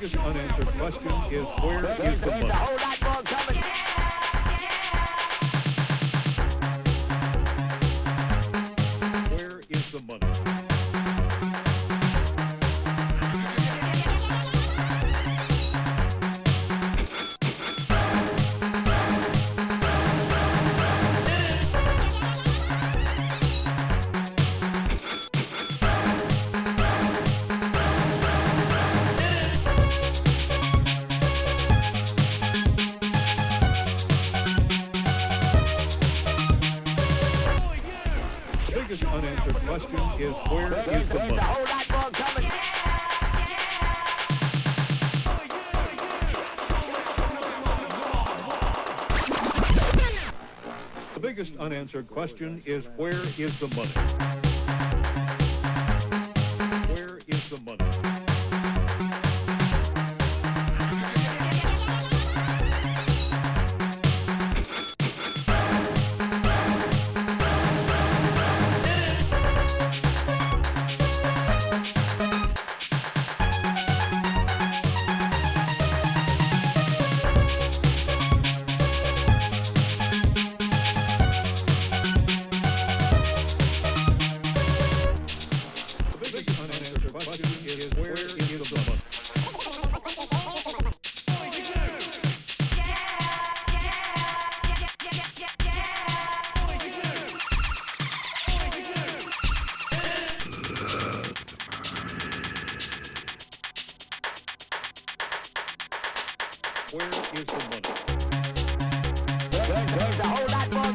biggest unanswered question is where is the money? A whole lot more coming. Where is the money? The biggest unanswered question is where is the A money? whole lot more coming. The biggest unanswered question is where is the money? Where is the money? The biggest unanswered question is where is the money? Where is the money? There's a whole lot more.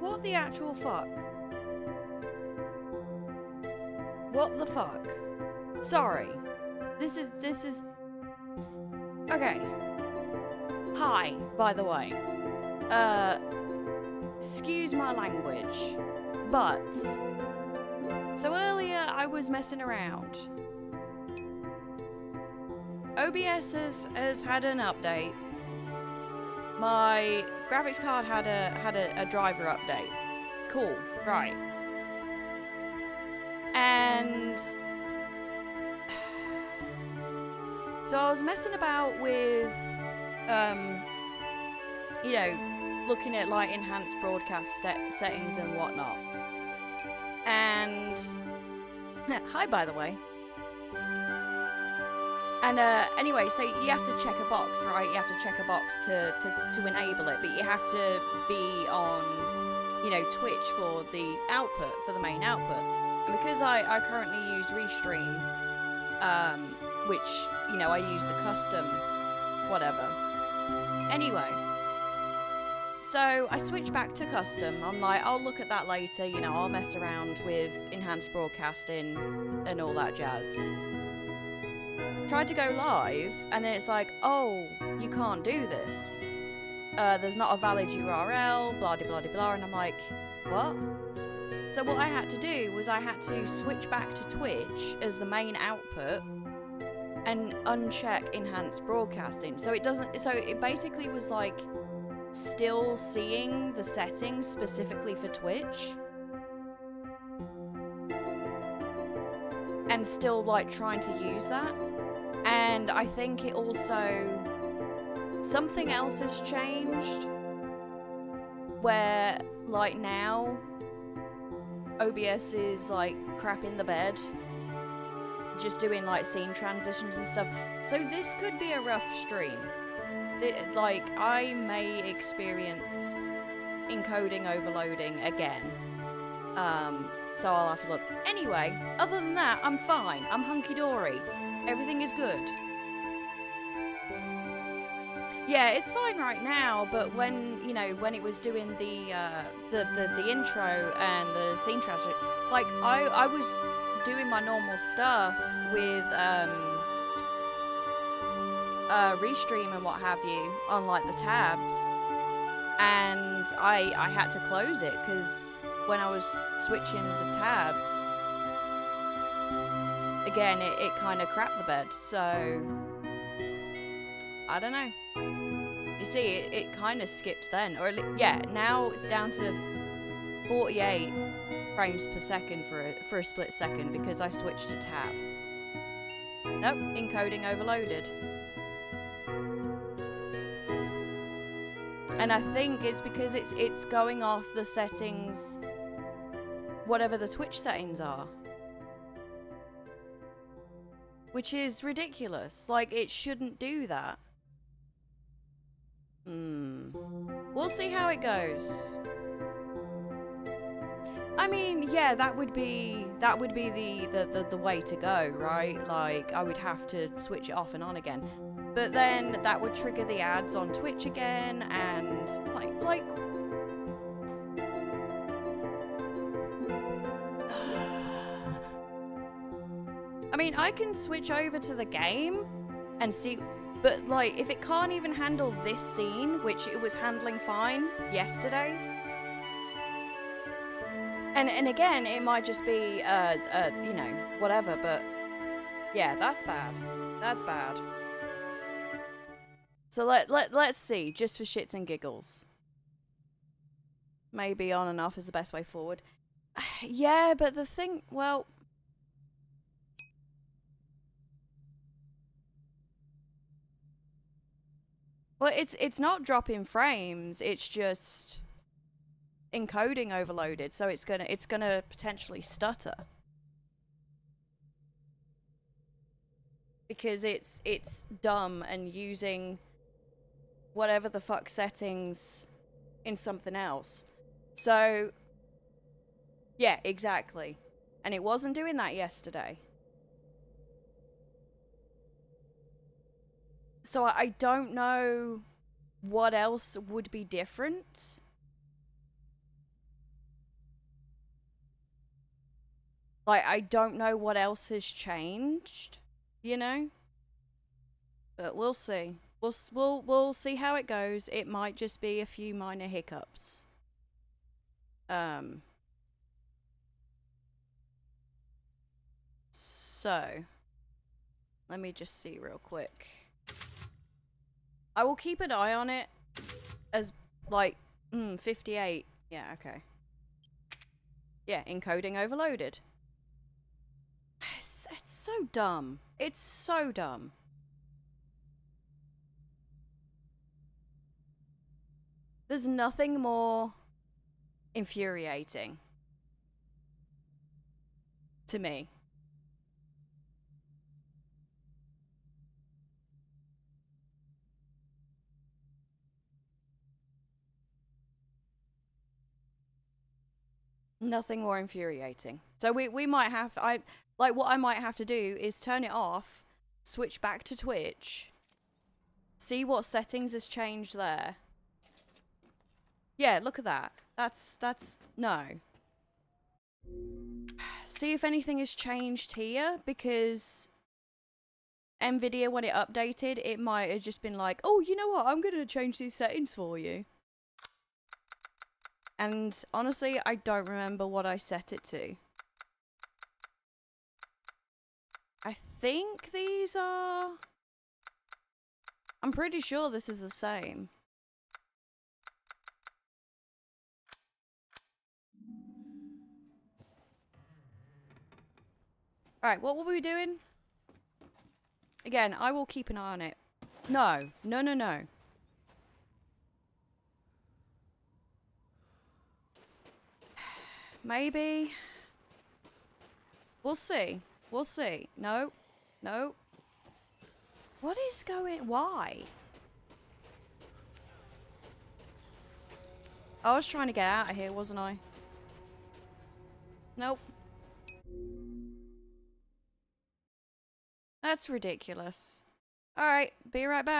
What the actual fuck? What the fuck? Sorry. This is... Okay. Hi, by the way. Excuse my language, but... So earlier I was messing around. OBS has had an update. My graphics card had a driver update. Cool, right. And so I was messing about with you know, looking at like enhanced broadcast settings and whatnot. And hi, by the way. And anyway, so you have to check a box, right? You have to check a box to enable it, but you have to be on, you know, Twitch for the output, for the main output. And because I currently use Restream, which, you know, I use the custom, whatever. Anyway, so I switch back to custom. I'm like, I'll look at that later, you know, I'll mess around with enhanced broadcasting and all that jazz. Tried to go live, and then it's like, oh, you can't do this. There's not a valid URL, blah de blah de blah, and I'm like, what? So what I had to do was I had to switch back to Twitch as the main output and uncheck enhanced broadcasting. So it doesn't, so it basically was like still seeing the settings specifically for Twitch and still like trying to use that. And I think it also, something else has changed where like now OBS is like crap in the bed, just doing like scene transitions and stuff. So this could be a rough stream. Like I may experience encoding overloading again. So I'll have to look. Anyway, other than that, I'm fine. I'm hunky-dory. Everything is good. Yeah, it's fine right now, but when, you know, when it was doing the intro and the scene transition, like, I was doing my normal stuff with, Restream and what have you, on, like, the tabs, and I had to close it, because when I was switching the tabs, again, it kind of crapped the bed, so I don't know. You see, it kind of skipped then, or yeah, now it's down to 48 frames per second for a split second because I switched to tab. Nope, encoding overloaded. And I think it's because it's going off the settings, whatever the Twitch settings are. Which is ridiculous. Like, it shouldn't do that. We'll see how it goes. I mean, yeah, that would be the way to go, right? Like, I would have to switch it off and on again. But then that would trigger the ads on Twitch again, and like I mean, I can switch over to the game and see, but like, if it can't even handle this scene, which it was handling fine yesterday, and again, it might just be, you know, whatever, but yeah, that's bad. That's bad. So let's see, just for shits and giggles. Maybe on and off is the best way forward. Yeah, but the thing, well... Well, it's not dropping frames, it's just encoding overloaded, so it's gonna potentially stutter. Because it's dumb and using whatever the fuck settings in something else. So, yeah, exactly. And it wasn't doing that yesterday. So I don't know what else would be different. Like, I don't know what else has changed, you know? But we'll see. We'll see how it goes. It might just be a few minor hiccups. So let me just see real quick. I will keep an eye on it as like 58. Yeah, okay. Yeah, encoding overloaded. It's so dumb. It's so dumb. There's nothing more infuriating to me. Nothing more infuriating. So we might have what I might have to do is turn it off, switch back to Twitch, see what settings has changed there. Yeah, look at that. That's no. See if anything has changed here, because Nvidia, when it updated, it might have just been like, oh, you know what, I'm gonna change these settings for you. And honestly, I don't remember what I set it to. I think these are... I'm pretty sure this is the same. Alright, what were we doing? Again, I will keep an eye on it. No. No, no, no. Maybe. We'll see. We'll see. No. No. What is going... Why? I was trying to get out of here, wasn't I? Nope. That's ridiculous. Alright, be right back.